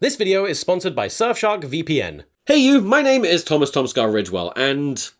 This video is sponsored by Surfshark VPN. Hey you, my name is TomSka Ridgewell, and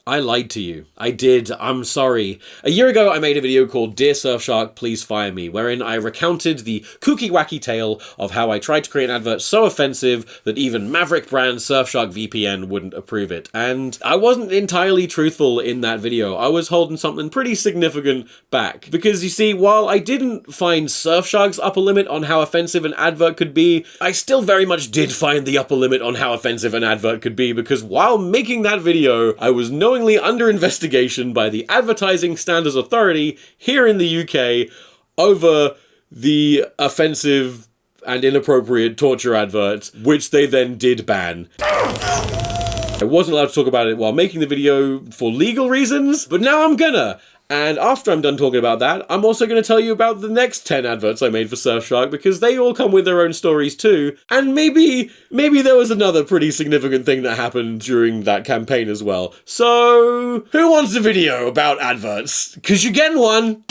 I lied to you. I did, I'm sorry. A year ago I made a video called Dear Surfshark, Please Fire Me, wherein I recounted the kooky wacky tale of how I tried to create an advert so offensive that even Maverick brand Surfshark VPN wouldn't approve it. And I wasn't entirely truthful in that video. I was holding something pretty significant back. Because you see, while I didn't find Surfshark's upper limit on how offensive an advert could be, I still very much did find the upper limit on how offensive an advert could be, because while making that video, I was knowingly under investigation by the Advertising Standards Authority here in the UK over the offensive and inappropriate torture advert, which they then did ban. I wasn't allowed to talk about it while making the video for legal reasons, but now I'm gonna. And after I'm done talking about that, I'm also going to tell you about the next 10 adverts I made for Surfshark, because they all come with their own stories too, and maybe there was another pretty significant thing that happened during that campaign as well. So, who wants a video about adverts? 'Cause you're getting one!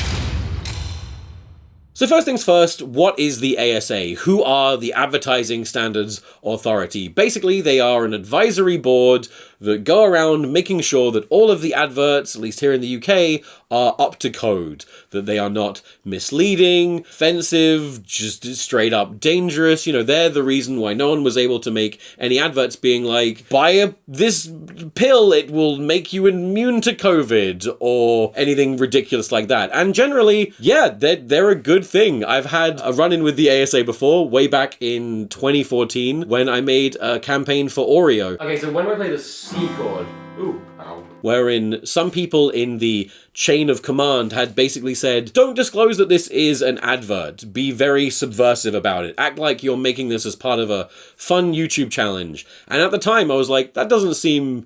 So first things first, what is the ASA? Who are the Advertising Standards Authority? Basically, they are an advisory board that go around making sure that all of the adverts, at least here in the UK, are up to code. That they are not misleading, offensive, just straight up dangerous. You know, they're the reason why no one was able to make any adverts being like, buy this pill, it will make you immune to COVID, or anything ridiculous like that. And generally, yeah, they're a good thing. I've had a run-in with the ASA before, way back in 2014, when I made a campaign for Oreo. Okay, so when do I play the C chord? Ooh, ow. Wherein some people in the chain of command had basically said, don't disclose that this is an advert. Be very subversive about it. Act like you're making this as part of a fun YouTube challenge. And at the time, I was like, that doesn't seem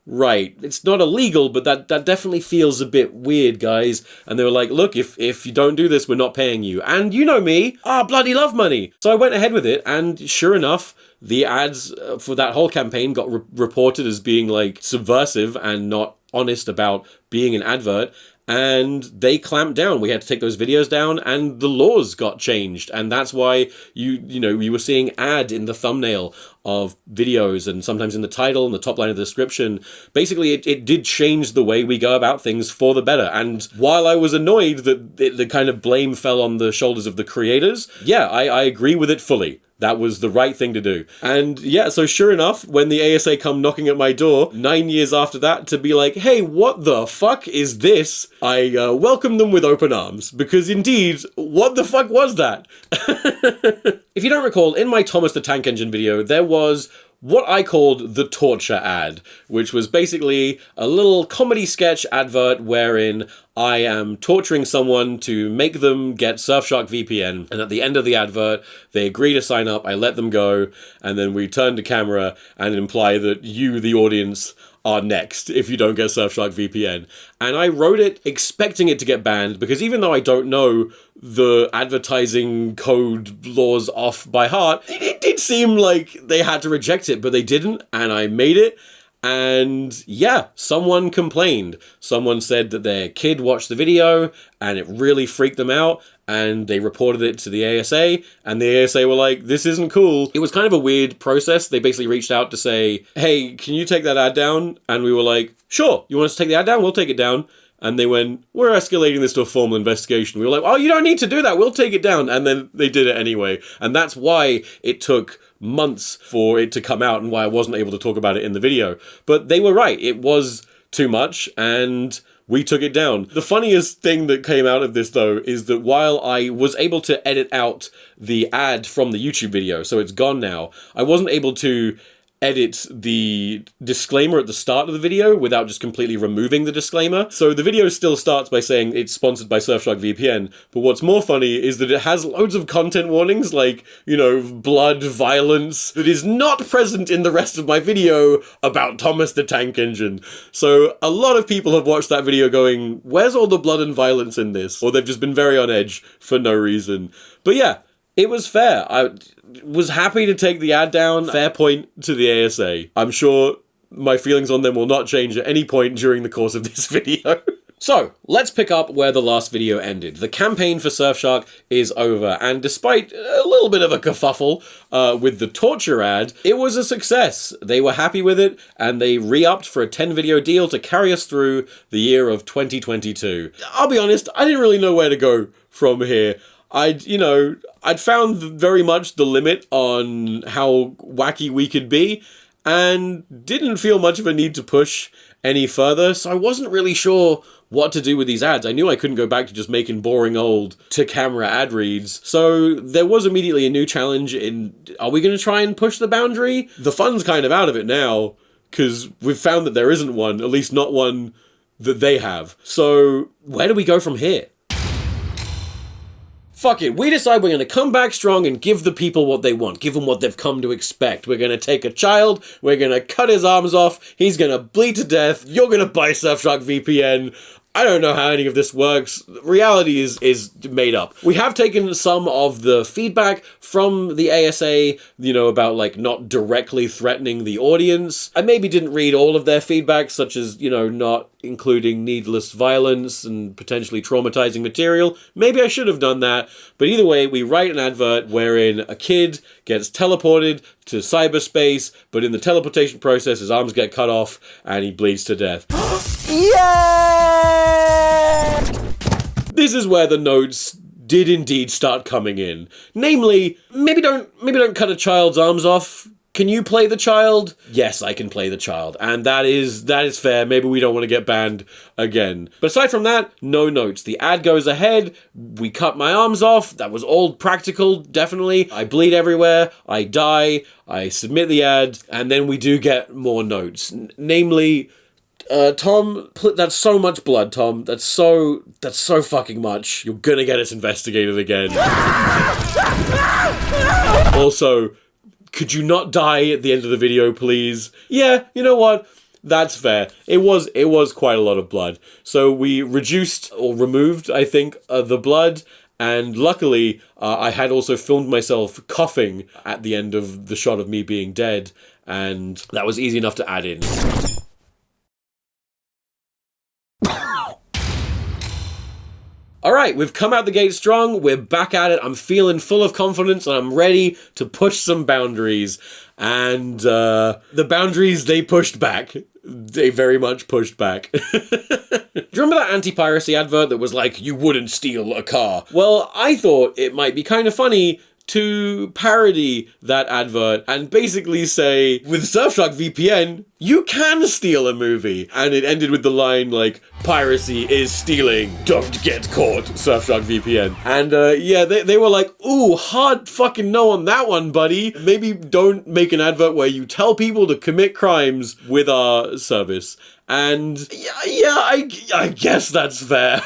right. It's not illegal, but that definitely feels a bit weird, guys. And they were like, look, if you don't do this, we're not paying you. And you know me, I bloody love money. So I went ahead with it, and sure enough, the ads for that whole campaign got reported as being like subversive and not honest about being an advert. And they clamped down. We had to take those videos down, and the laws got changed. And that's why you were seeing ad in the thumbnail of videos, and sometimes in the title and the top line of the description. Basically, it did change the way we go about things for the better. And while I was annoyed that the kind of blame fell on the shoulders of the creators, yeah, I agree with it fully. That was the right thing to do. And yeah, so sure enough, when the ASA come knocking at my door, 9 years after that, to be like, hey, what the fuck is this? I welcome them with open arms, because indeed, what the fuck was that? If you don't recall, in my Thomas the Tank Engine video, there was what I called the torture ad, which was basically a little comedy sketch advert wherein I am torturing someone to make them get Surfshark VPN, and at the end of the advert, they agree to sign up, I let them go, and then we turn to camera and imply that you, the audience, are next if you don't get Surfshark VPN. And I wrote it expecting it to get banned, because even though I don't know the advertising code laws off by heart, it did seem like they had to reject it, but they didn't, and I made it. And yeah, someone complained. Someone said that their kid watched the video and it really freaked them out, and they reported it to the ASA, and the ASA were like, this isn't cool. It was kind of a weird process. They basically reached out to say, hey, can you take that ad down? And we were like, sure, you want us to take the ad down? We'll take it down. And they went, we're escalating this to a formal investigation. We were like, oh, you don't need to do that. We'll take it down. And then they did it anyway. And that's why it took months for it to come out, and why I wasn't able to talk about it in the video. But they were right. It was too much, and we took it down. The funniest thing that came out of this, though, is that while I was able to edit out the ad from the YouTube video, so it's gone now, I wasn't able to edit the disclaimer at the start of the video without just completely removing the disclaimer. So the video still starts by saying it's sponsored by Surfshark VPN, but what's more funny is that it has loads of content warnings, like, you know, blood, violence, that is not present in the rest of my video about Thomas the Tank Engine. So a lot of people have watched that video going, where's all the blood and violence in this? Or they've just been very on edge for no reason. But yeah, it was fair. I was happy to take the ad down. Fair point to the ASA. I'm sure my feelings on them will not change at any point during the course of this video. So, let's pick up where the last video ended. The campaign for Surfshark is over, and despite a little bit of a kerfuffle with the torture ad, it was a success. They were happy with it, and they re-upped for a 10-video deal to carry us through the year of 2022. I'll be honest, I didn't really know where to go from here. I'd found very much the limit on how wacky we could be, and didn't feel much of a need to push any further, so I wasn't really sure what to do with these ads. I knew I couldn't go back to just making boring old to-camera ad reads, so there was immediately a new challenge in, are we going to try and push the boundary? The fun's kind of out of it now, because we've found that there isn't one, at least not one that they have. So, where do we go from here? Fuck it, we decide we're going to come back strong and give the people what they want, give them what they've come to expect. We're going to take a child, we're going to cut his arms off, he's going to bleed to death, you're going to buy Surfshark VPN. I don't know how any of this works. Reality is made up. We have taken some of the feedback from the ASA, about, not directly threatening the audience. I maybe didn't read all of their feedback, such as, not including needless violence and potentially traumatizing material. Maybe I should have done that. But either way, we write an advert wherein a kid gets teleported to cyberspace, but in the teleportation process, his arms get cut off and he bleeds to death. Yeah! This is where the notes did indeed start coming in. Namely, maybe don't cut a child's arms off. Can you play the child? Yes, I can play the child. And that is fair. Maybe we don't want to get banned again. But aside from that, no notes. The ad goes ahead. We cut my arms off. That was all practical, definitely. I bleed everywhere. I die. I submit the ad. And then we do get more notes. Namely, Tom, that's so much blood, Tom. That's so fucking much. You're gonna get us investigated again. Also, could you not die at the end of the video, please? Yeah, you know what? That's fair. It was quite a lot of blood. So we reduced, or removed, I think, the blood, and luckily, I had also filmed myself coughing at the end of the shot of me being dead, and that was easy enough to add in. Alright, we've come out the gate strong, we're back at it, I'm feeling full of confidence, and I'm ready to push some boundaries. And, the boundaries, they pushed back. They very much pushed back. Do you remember that anti-piracy advert that was like, you wouldn't steal a car? Well, I thought it might be kind of funny to parody that advert and basically say, with Surfshark VPN, you can steal a movie. And it ended with the line like, piracy is stealing, don't get caught, Surfshark VPN. And yeah, they were like, ooh, hard fucking no on that one, buddy. Maybe don't make an advert where you tell people to commit crimes with our service. And yeah, I guess that's fair.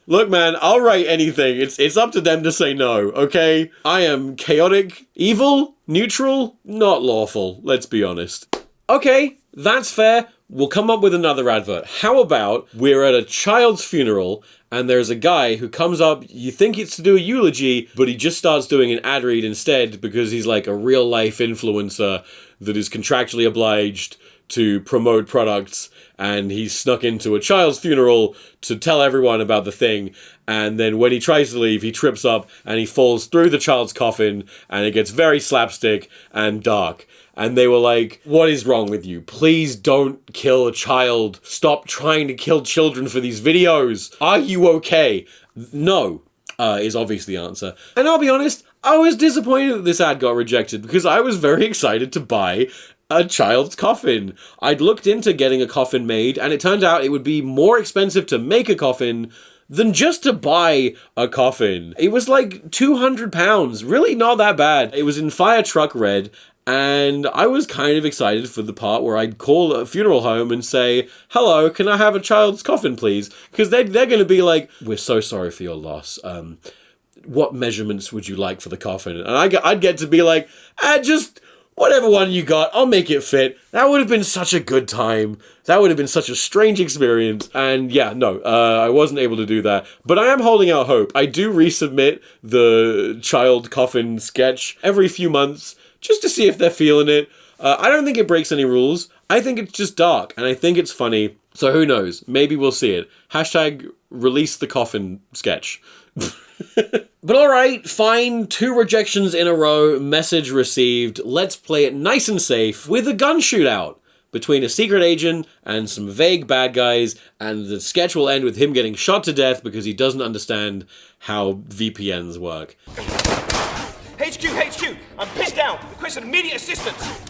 Look, man, I'll write anything. It's up to them to say no, okay? I am chaotic, evil, neutral, not lawful, let's be honest. Okay, that's fair. We'll come up with another advert. How about we're at a child's funeral and there's a guy who comes up, you think it's to do a eulogy, but he just starts doing an ad read instead because he's like a real-life influencer that is contractually obliged to promote products, and he snuck into a child's funeral to tell everyone about the thing, and then when he tries to leave, he trips up and he falls through the child's coffin, and it gets very slapstick and dark. And they were like, what is wrong with you? Please don't kill a child. Stop trying to kill children for these videos. Are you okay? No, is obviously the answer. And I'll be honest, I was disappointed that this ad got rejected because I was very excited to buy a child's coffin. I'd looked into getting a coffin made, and it turned out it would be more expensive to make a coffin than just to buy a coffin. It was like £200, really not that bad. It was in fire truck red, and I was kind of excited for the part where I'd call a funeral home and say, hello, can I have a child's coffin, please? Because they're going to be like, we're so sorry for your loss. What measurements would you like for the coffin? And I'd get to be like, just whatever one you got, I'll make it fit. That would have been such a good time. That would have been such a strange experience. And yeah, no, I wasn't able to do that. But I am holding out hope. I do resubmit the child coffin sketch every few months just to see if they're feeling it. I don't think it breaks any rules. I think it's just dark, and I think it's funny. So who knows? Maybe we'll see it. Hashtag release the coffin sketch. But alright, fine, 2 rejections in a row, message received. Let's play it nice and safe with a gun shootout between a secret agent and some vague bad guys, and the sketch will end with him getting shot to death because he doesn't understand how VPNs work. HQ! I'm pissed down! Request immediate assistance!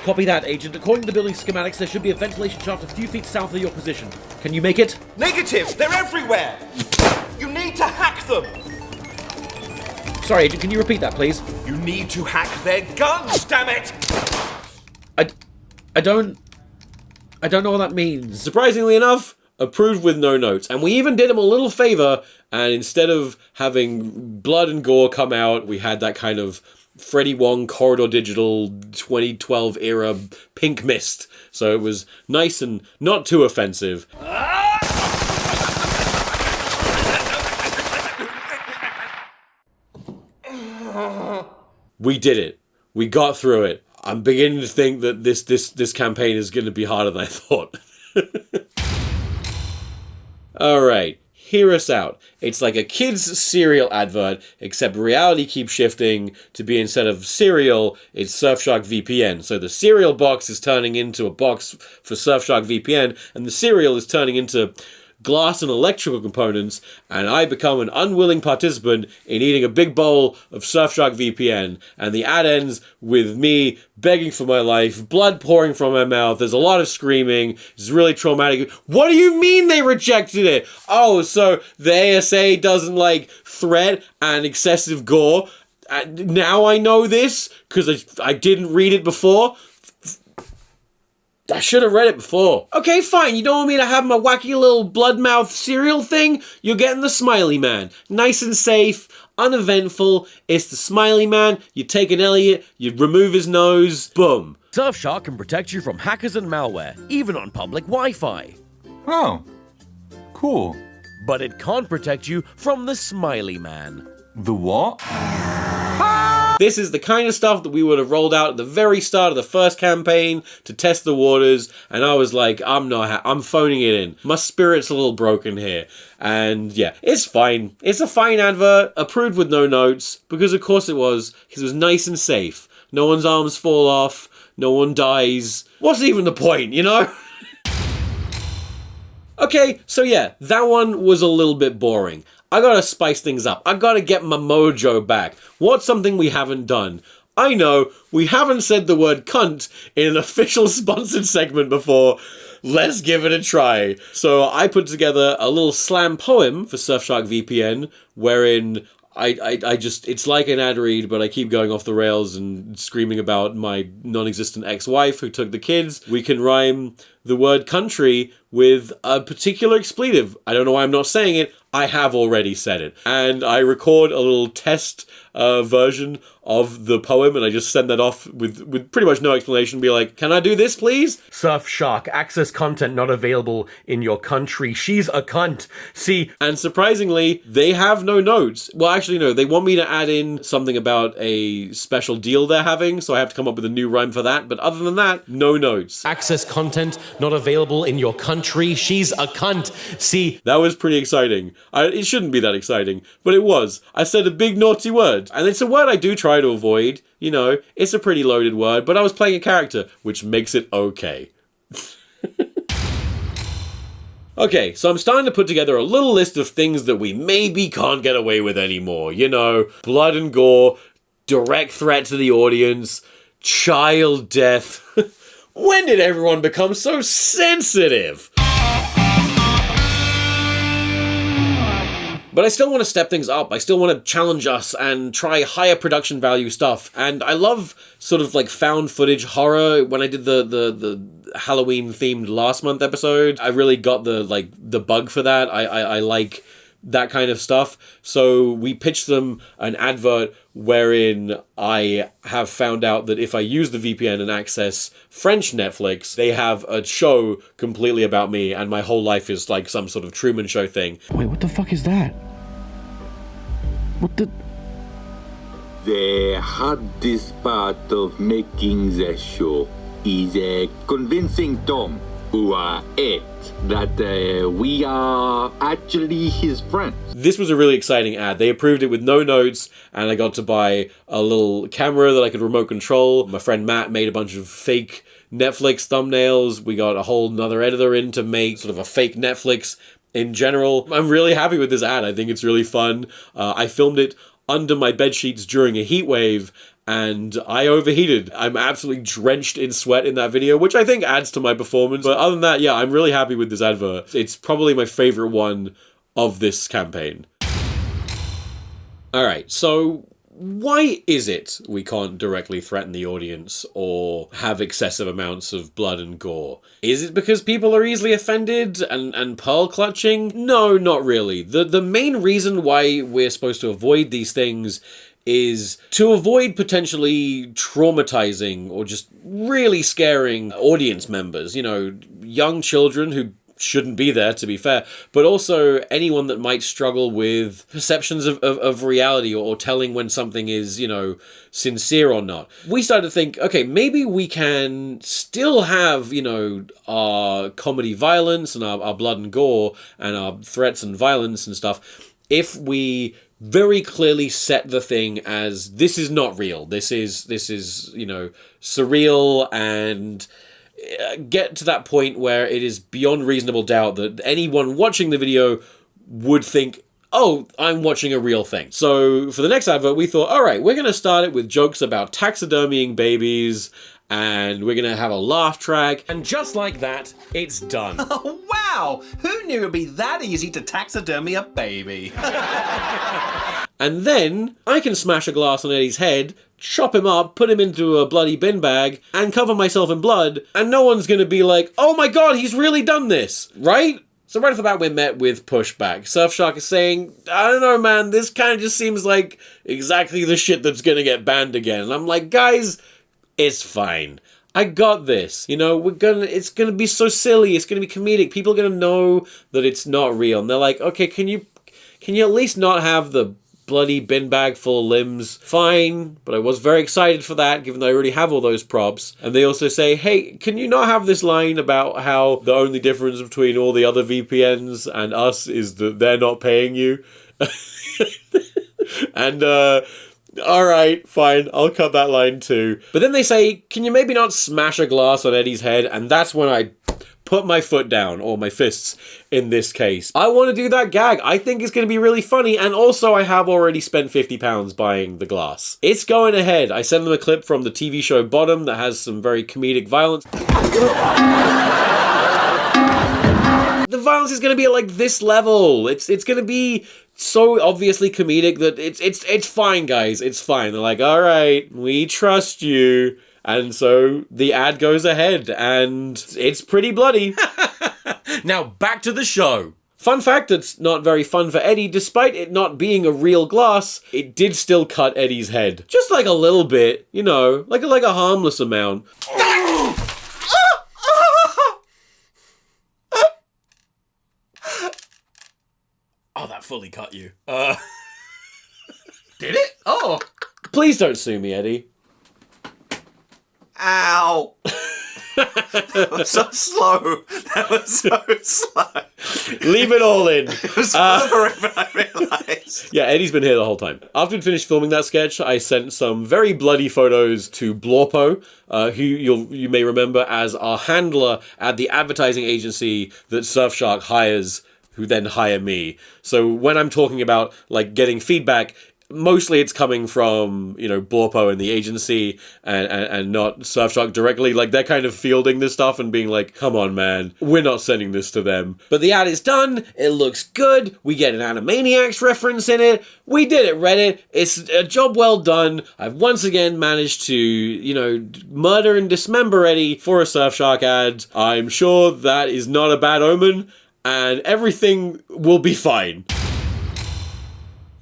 Copy that, Agent. According to the building schematics, there should be a ventilation shaft a few feet south of your position. Can you make it? Negative! They're everywhere! You need to hack them! Sorry, Agent, can you repeat that, please? You need to hack their guns, damn it! I don't know what that means. Surprisingly enough, approved with no notes. And we even did him a little favor, and instead of having blood and gore come out, we had that kind of Freddie Wong Corridor Digital 2012 era pink mist. So it was nice and not too offensive. We did it. We got through it. I'm beginning to think that this campaign is going to be harder than I thought. Alright, hear us out. It's like a kid's cereal advert, except reality keeps shifting to be, instead of cereal, it's Surfshark VPN. So the cereal box is turning into a box for Surfshark VPN, and the cereal is turning into glass and electrical components, and I become an unwilling participant in eating a big bowl of Surfshark VPN, and the ad ends with me begging for my life, blood pouring from my mouth, there's a lot of screaming, it's really traumatic. What do you mean they rejected it? Oh, so the ASA doesn't like threat and excessive gore? Now I know this, because I didn't read it before? I should have read it before. Okay, fine, you don't want me to have my wacky little bloodmouth cereal thing? You're getting the Smiley Man. Nice and safe, uneventful, it's the Smiley Man, you take an Elliot, you remove his nose, boom. Surfshark can protect you from hackers and malware, even on public Wi-Fi. Oh, cool. But it can't protect you from the Smiley Man. The what? This is the kind of stuff that we would have rolled out at the very start of the first campaign to test the waters, and I was like, I'm phoning it in. My spirit's a little broken here. And yeah, it's fine. It's a fine advert, approved with no notes, because of course it was, because it was nice and safe. No one's arms fall off, no one dies. What's even the point, you know? Okay, so yeah, that one was a little bit boring. I gotta spice things up. I gotta get my mojo back. What's something we haven't done? I know, we haven't said the word cunt in an official sponsored segment before. Let's give it a try. So I put together a little slam poem for Surfshark VPN, wherein I just, it's like an ad read, but I keep going off the rails and screaming about my non-existent ex-wife who took the kids. We can rhyme the word country with a particular expletive. I don't know why I'm not saying it. I have already said it. And I record a little test version of the poem, and I just send that off with pretty much no explanation. Be like, can I do this, please? Surfshark, access content not available in your country. She's a cunt. See, and surprisingly, they have no notes. Well, actually, no. They want me to add in something about a special deal they're having, so I have to come up with a new rhyme for that. But other than that, no notes. Access content not available in your country. She's a cunt. See, that was pretty exciting. It shouldn't be that exciting, but it was. I said a big naughty word, and it's a word I do try to avoid. You know, it's a pretty loaded word, but I was playing a character, which makes it okay. Okay, so I'm starting to put together a little list of things that we maybe can't get away with anymore. You know, blood and gore, direct threat to the audience, child death. When did everyone become so sensitive? But I still want to step things up. I still want to challenge us and try higher production value stuff. And I love sort of like found footage horror. When I did the Halloween themed last month episode, I really got the bug for that. I like that kind of stuff. So we pitched them an advert wherein I have found out that if I use the VPN and access French Netflix, they have a show completely about me, and my whole life is like some sort of Truman Show thing. Wait, what the fuck is that? What the... The hardest part of making the show is convincing Tom. who are it, that we are actually his friends. This was a really exciting ad. They approved it with no notes, and I got to buy a little camera that I could remote control. My friend Matt made a bunch of fake Netflix thumbnails. We got a whole nother editor in to make sort of a fake Netflix in general. I'm really happy with this ad. I think it's really fun. I filmed it under my bed sheets during a heat wave, and I overheated. I'm absolutely drenched in sweat in that video, which I think adds to my performance. But other than that, yeah, I'm really happy with this advert. It's probably my favorite one of this campaign. Alright, so why is it we can't directly threaten the audience or have excessive amounts of blood and gore? Is it because people are easily offended and pearl clutching? No, not really. The main reason why we're supposed to avoid these things is to avoid potentially traumatizing or just really scaring audience members. You know, young children who shouldn't be there, to be fair, but also anyone that might struggle with perceptions of reality or telling when something is, you know, sincere or not. We started to think, okay, maybe we can still have, you know, our comedy violence and our blood and gore and our threats and violence and stuff if we very clearly set the thing as this is not real. This is, you know, surreal, and get to that point where it is beyond reasonable doubt that anyone watching the video would think, oh, I'm watching a real thing. So for the next advert, we thought, all right, we're going to start it with jokes about taxidermying babies, and we're going to have a laugh track. And just like that, it's done. Oh, wow! Who knew it'd be that easy to taxidermy a baby? And then I can smash a glass on Eddie's head, chop him up, put him into a bloody bin bag, and cover myself in blood, and no one's gonna be like, oh my god, he's really done this, right? So right off the bat, we're met with pushback. Surfshark is saying, I don't know, man, this kind of just seems like exactly the shit that's gonna get banned again. And I'm like, guys, it's fine. I got this. You know, it's gonna be so silly, it's gonna be comedic, people are gonna know that it's not real. And they're like, okay, can you at least not have the bloody bin bag full of limbs? Fine, but I was very excited for that, given that I already have all those props. And they also say, hey, can you not have this line about how the only difference between all the other VPNs and us is that they're not paying you? And, alright, fine, I'll cut that line too. But then they say, can you maybe not smash a glass on Eddie's head? And that's when I put my foot down, or my fists in this case. I want to do that gag. I think it's going to be really funny, and also I have already spent £50 buying the glass. It's going ahead. I sent them a clip from the TV show Bottom that has some very comedic violence. The violence is going to be at like this level. It's going to be so obviously comedic that it's fine, guys. It's fine. They're like, all right, we trust you. And so the ad goes ahead, and it's pretty bloody. Now back to the show. Fun fact that's not very fun for Eddie, despite it not being a real glass, it did still cut Eddie's head. Just like a little bit, you know, like a harmless amount. Oh, that fully cut you. Did it? Oh! Please don't sue me, Eddie. Ow! That was so slow. That was so slow. Leave it all in. It was further than I realised. Yeah, Eddie's been here the whole time. After we'd finished filming that sketch, I sent some very bloody photos to Blorpo, who you may remember as our handler at the advertising agency that Surfshark hires, who then hire me. So when I'm talking about, like, getting feedback, mostly it's coming from, you know, Blorpo and the agency and not Surfshark directly. Like, they're kind of fielding this stuff and being like, come on, man, we're not sending this to them. But the ad is done. It looks good. We get an Animaniacs reference in it. We did it, Reddit. It's a job well done. I've once again managed to, you know, murder and dismember Eddie for a Surfshark ad. I'm sure that is not a bad omen, and everything will be fine.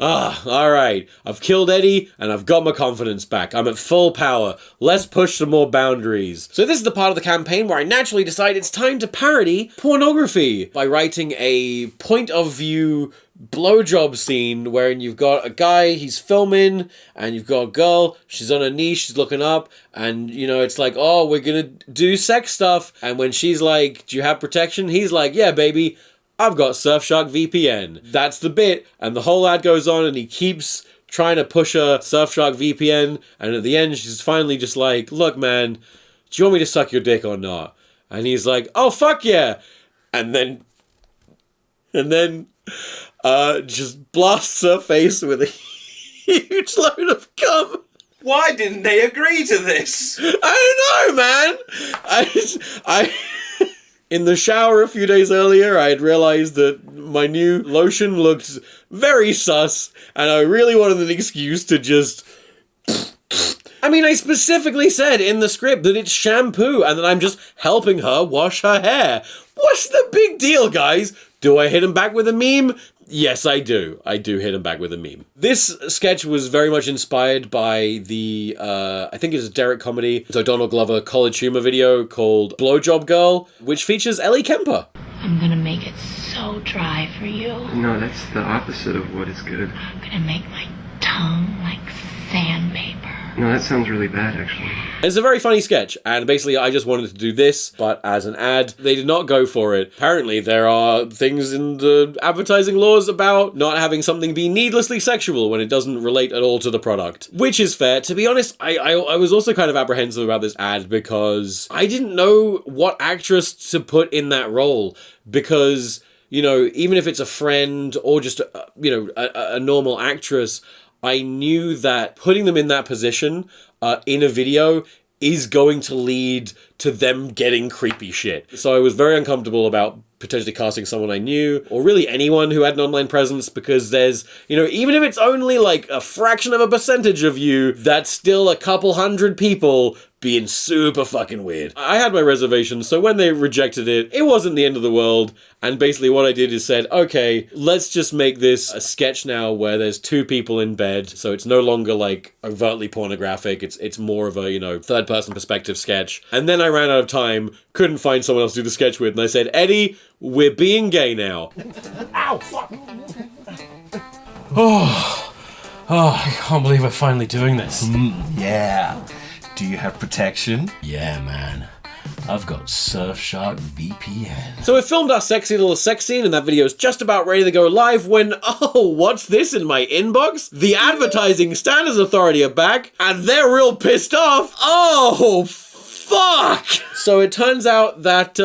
Alright, I've killed Eddie, and I've got my confidence back. I'm at full power. Let's push some more boundaries. So this is the part of the campaign where I naturally decide it's time to parody pornography by writing a point-of-view blowjob scene wherein you've got a guy, he's filming, and you've got a girl, she's on her knees, she's looking up, and, you know, it's like, oh, we're gonna do sex stuff, and when she's like, do you have protection? He's like, yeah, baby, I've got Surfshark VPN. That's the bit, and the whole ad goes on, and he keeps trying to push a Surfshark VPN, and at the end, she's finally just like, look, man, do you want me to suck your dick or not? And he's like, oh, fuck yeah! And then just blasts her face with a huge load of cum. Why didn't they agree to this? I don't know, man! I in the shower a few days earlier, I had realized that my new lotion looked very sus, and I really wanted an excuse to just... I mean, I specifically said in the script that it's shampoo, and that I'm just helping her wash her hair. What's the big deal, guys? Do I hit him back with a meme? Yes, I do. I do hit him back with a meme. This sketch was very much inspired by the, I think it's a Derek comedy, so Donald Glover college humor video called Blowjob Girl, which features Ellie Kemper. I'm gonna make it so dry for you. No, that's the opposite of what is good. I'm gonna make my tongue like sandpaper. No, that sounds really bad, actually. It's a very funny sketch, and basically I just wanted to do this, but as an ad. They did not go for it. Apparently there are things in the advertising laws about not having something be needlessly sexual when it doesn't relate at all to the product. Which is fair. To be honest, I was also kind of apprehensive about this ad because I didn't know what actress to put in that role, because, you know, even if it's a friend or just, a normal actress, I knew that putting them in that position in a video is going to lead to them getting creepy shit. So I was very uncomfortable about potentially casting someone I knew, or really anyone who had an online presence, because there's, even if it's only like a fraction of a percentage of you, that's still a couple hundred people being super fucking weird. I had my reservations, so when they rejected it, it wasn't the end of the world, and basically what I did is said, okay, let's just make this a sketch now where there's two people in bed, so it's no longer like overtly pornographic, it's more of a, third-person perspective sketch. And then I ran out of time, couldn't find someone else to do the sketch with, and I said, Eddie, we're being gay now. Ow, fuck! Oh, I can't believe we're finally doing this. Yeah. Do you have protection? Yeah, man. I've got Surfshark VPN. So we filmed our sexy little sex scene, and that video is just about ready to go live when, oh, what's this in my inbox? The Advertising Standards Authority are back, and they're real pissed off. Oh, fuck! So it turns out that,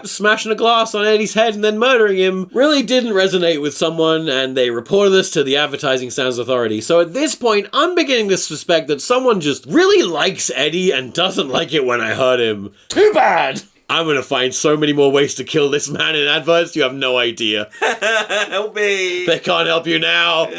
smashing a glass on Eddie's head and then murdering him really didn't resonate with someone, and they reported this to the Advertising Standards Authority. So at this point, I'm beginning to suspect that someone just really likes Eddie and doesn't like it when I hurt him. Too bad! I'm gonna find so many more ways to kill this man in adverts, you have no idea. Help me! They can't help you now!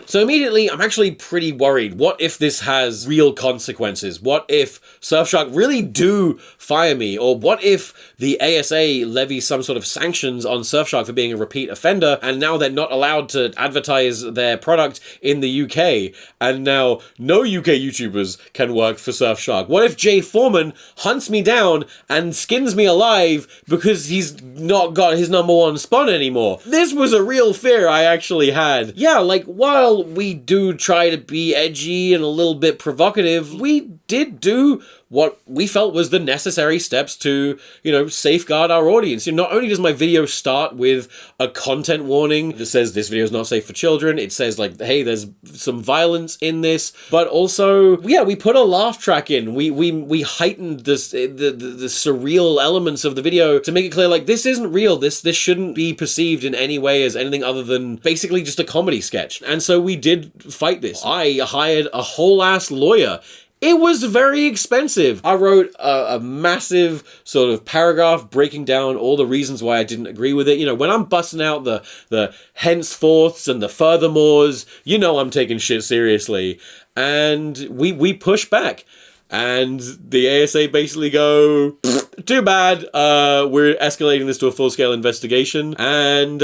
So immediately, I'm actually pretty worried. What if this has real consequences? What if Surfshark really do fire me? Or what if the ASA levies some sort of sanctions on Surfshark for being a repeat offender, and now they're not allowed to advertise their product in the UK, and now no UK YouTubers can work for Surfshark? What if Jay Foreman hunts me down and skins me alive because he's not got his #1 spot anymore? This was a real fear I actually had. Yeah, like, while we do try to be edgy and a little bit provocative, we did do what we felt was the necessary steps to, safeguard our audience. Not only does my video start with a content warning that says this video is not safe for children, it says like, hey, there's some violence in this, but also, we put a laugh track in. We heightened this, the surreal elements of the video to make it clear, like, this isn't real. This shouldn't be perceived in any way as anything other than basically just a comedy sketch. And so we did fight this. I hired a whole ass lawyer. It was very expensive. I wrote a massive sort of paragraph breaking down all the reasons why I didn't agree with it. When I'm busting out the henceforths and the furthermores, I'm taking shit seriously. And we push back. And the ASA basically go, too bad. We're escalating this to a full-scale investigation, and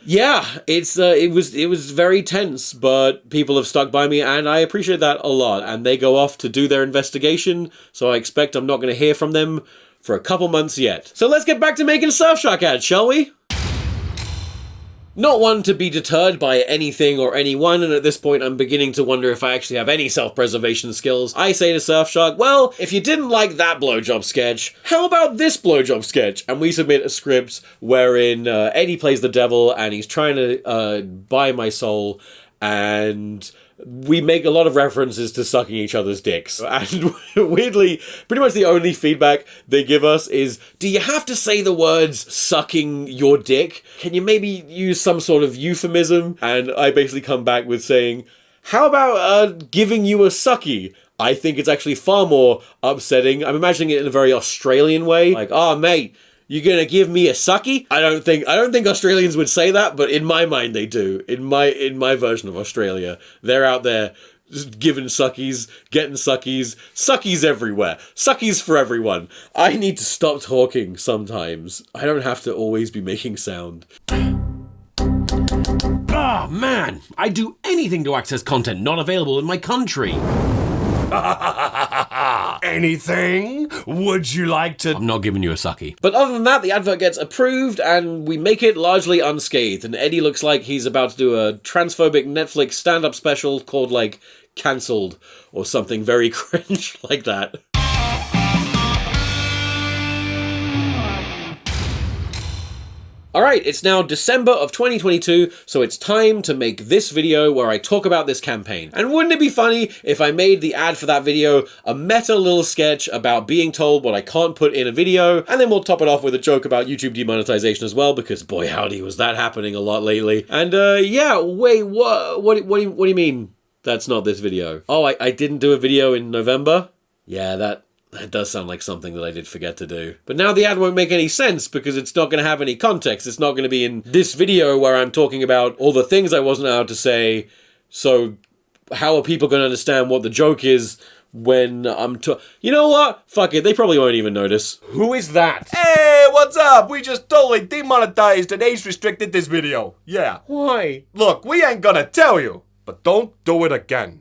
yeah, it was very tense, but people have stuck by me, and I appreciate that a lot. And they go off to do their investigation, so I expect I'm not going to hear from them for a couple months yet. So let's get back to making Surfshark ads, shall we? Not one to be deterred by anything or anyone, and at this point I'm beginning to wonder if I actually have any self-preservation skills. I say to Surfshark, well, if you didn't like that blowjob sketch, how about this blowjob sketch? And we submit a script wherein Eddie plays the devil and he's trying to buy my soul, and we make a lot of references to sucking each other's dicks. And weirdly, pretty much the only feedback they give us is, do you have to say the words sucking your dick? Can you maybe use some sort of euphemism? And I basically come back with saying, how about giving you a sucky? I think it's actually far more upsetting. I'm imagining it in a very Australian way. Like, oh mate, you gonna give me a sucky? I don't think Australians would say that, but in my mind they do. In my version of Australia, they're out there just giving suckies, getting suckies everywhere. Suckies for everyone. I need to stop talking sometimes. I don't have to always be making sound. Ah, man! I'd do anything to access content not available in my country. Anything? Would you like to... I'm not giving you a sucky. But other than that, the advert gets approved and we make it largely unscathed. And Eddie looks like he's about to do a transphobic Netflix stand-up special called, like, Cancelled or something very cringe like that. Alright, it's now December of 2022, so it's time to make this video where I talk about this campaign. And wouldn't it be funny if I made the ad for that video a meta little sketch about being told what I can't put in a video, and then we'll top it off with a joke about YouTube demonetization as well, because boy howdy was that happening a lot lately. And yeah, wait, what do you mean that's not this video? Oh, I didn't do a video in November? Yeah, that does sound like something that I did forget to do. But now the ad won't make any sense because it's not going to have any context. It's not going to be in this video where I'm talking about all the things I wasn't allowed to say. So how are people going to understand what the joke is when I'm You know what? Fuck it. They probably won't even notice. Who is that? Hey, what's up? We just totally demonetized and age restricted this video. Yeah. Why? Look, we ain't gonna tell you, but don't do it again.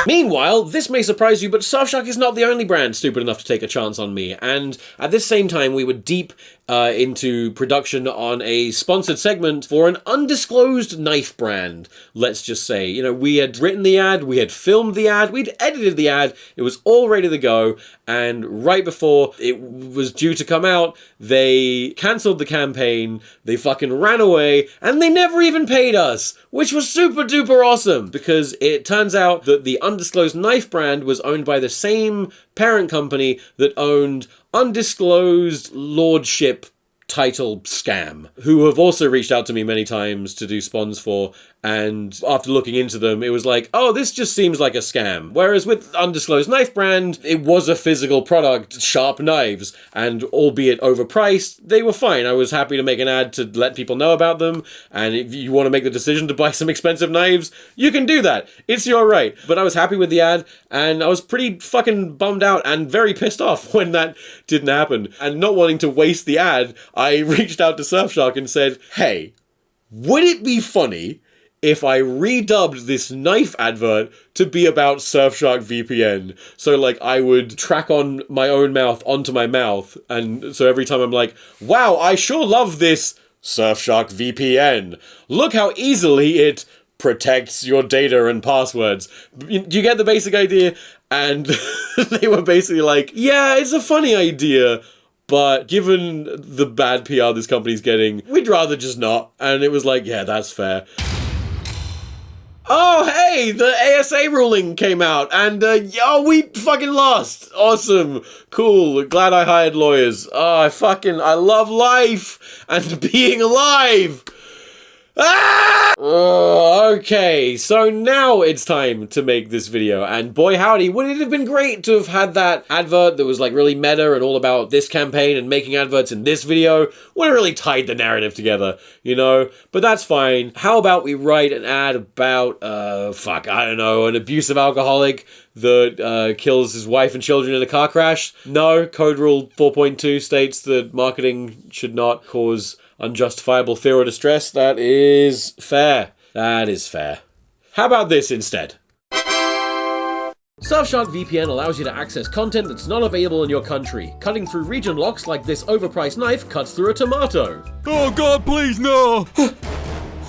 Meanwhile, this may surprise you, but Surfshark is not the only brand stupid enough to take a chance on me, and at this same time we were deep into production on a sponsored segment for an undisclosed knife brand, let's just say. You know, we had written the ad, we had filmed the ad, we'd edited the ad, it was all ready to go, and right before it was due to come out, they cancelled the campaign, they fucking ran away, and they never even paid us, which was super duper awesome, because it turns out that the Undisclosed knife brand was owned by the same parent company that owned Undisclosed Lordship title scam, who have also reached out to me many times to do spons for, and after looking into them, it was like, oh, this just seems like a scam. Whereas with Undisclosed Knife brand, it was a physical product, sharp knives, and albeit overpriced, they were fine. I was happy to make an ad to let people know about them, and if you want to make the decision to buy some expensive knives, you can do that. It's your right. But I was happy with the ad, and I was pretty fucking bummed out and very pissed off when that didn't happen. And not wanting to waste the ad, I reached out to Surfshark and said, hey, would it be funny if I redubbed this knife advert to be about Surfshark VPN? So like I would track on my own mouth onto my mouth, and so every time I'm like, wow, I sure love this Surfshark VPN. Look how easily it protects your data and passwords. Do you get the basic idea? And they were basically like, yeah, it's a funny idea, but given the bad PR this company's getting, we'd rather just not. And it was like, yeah, that's fair. Oh, hey, the ASA ruling came out, and, we fucking lost. Awesome. Cool. Glad I hired lawyers. Oh, I love life and being alive. Ah! Okay, so now it's time to make this video, and boy howdy, would it have been great to have had that advert that was like really meta and all about this campaign and making adverts in this video. Would have really tied the narrative together, you know? But that's fine. How about we write an ad about, an abusive alcoholic that kills his wife and children in a car crash? No, Code Rule 4.2 states that marketing should not cause unjustifiable fear or distress. That is fair. That is fair. How about this instead? Surfshark VPN allows you to access content that's not available in your country. Cutting through region locks like this overpriced knife cuts through a tomato. Oh God, please no!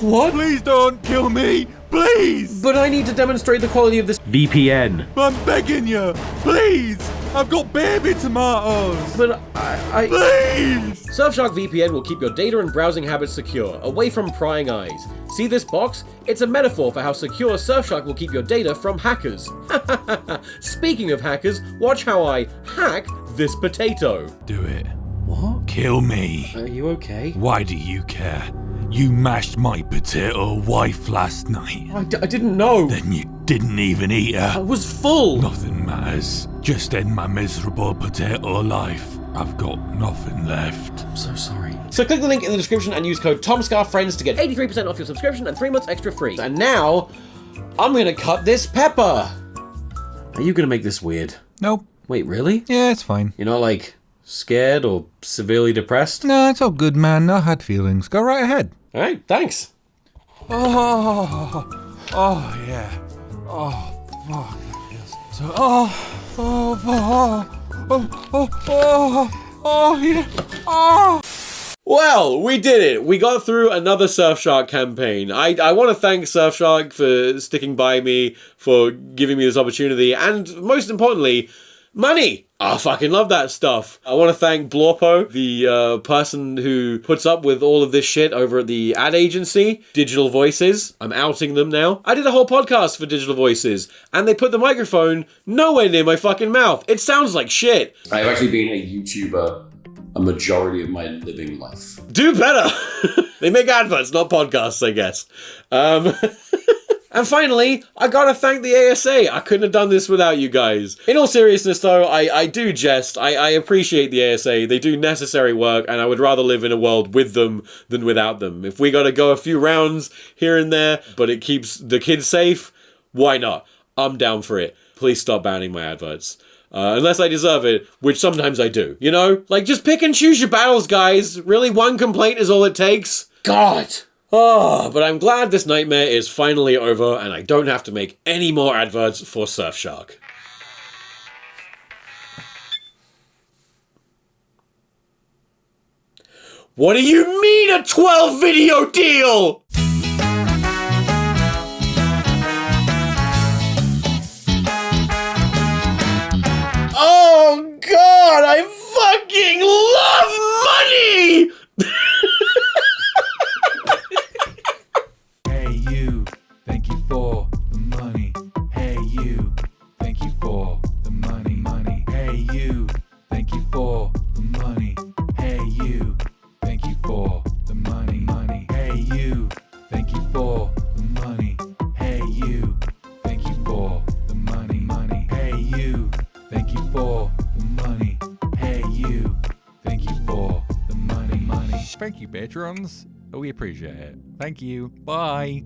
What? Please don't kill me! Please! But I need to demonstrate the quality of this VPN. I'm begging you! Please! I've got baby tomatoes! But Please! Surfshark VPN will keep your data and browsing habits secure, away from prying eyes. See this box? It's a metaphor for how secure Surfshark will keep your data from hackers. Speaking of hackers, watch how I hack this potato. Do it. What? Kill me. Are you okay? Why do you care? You mashed my potato wife last night. I didn't know. Then you didn't even eat her. I was full. Nothing matters. Just end my miserable potato life. I've got nothing left. I'm so sorry. So click the link in the description and use code TomSka to get 83% off your subscription and 3 months extra free. And now, I'm gonna cut this pepper. Are you gonna make this weird? Nope. Wait, really? Yeah, it's fine. You're not like scared or severely depressed? No, it's all good, man. I had feelings. Go right ahead. All right, thanks. Oh yeah. Oh, fuck. That feels so. Yeah. Well, we did it. We got through another Surfshark campaign. I want to thank Surfshark for sticking by me, for giving me this opportunity, and most importantly, money. I fucking love that stuff. I want to thank Blorpo, the person who puts up with all of this shit over at the ad agency, Digital Voices. I'm outing them now. I did a whole podcast for Digital Voices, and they put the microphone nowhere near my fucking mouth. It sounds like shit. I've actually been a YouTuber a majority of my living life. Do better! They make adverts, not podcasts, I guess. And finally, I gotta thank the ASA. I couldn't have done this without you guys. In all seriousness though, I do jest. I appreciate the ASA. They do necessary work, and I would rather live in a world with them than without them. If we gotta go a few rounds here and there, but it keeps the kids safe, why not? I'm down for it. Please stop banning my adverts. Unless I deserve it, which sometimes I do. You know? Like, just pick and choose your battles, guys. Really, one complaint is all it takes? God! Oh, but I'm glad this nightmare is finally over and I don't have to make any more adverts for Surfshark. What do you mean a 12 video deal? Oh God, I fucking love money! Hey you, thank you for the money. Hey you, thank you for the money. Money. Hey you, thank you for the money. Hey you, thank you for the money. Money. Hey you, thank you for the money. Hey you, thank you for the money. Money. Hey you, thank you for the money. Hey you, thank you for the money. Money. Thank you, patrons. We appreciate it. Thank you. Bye.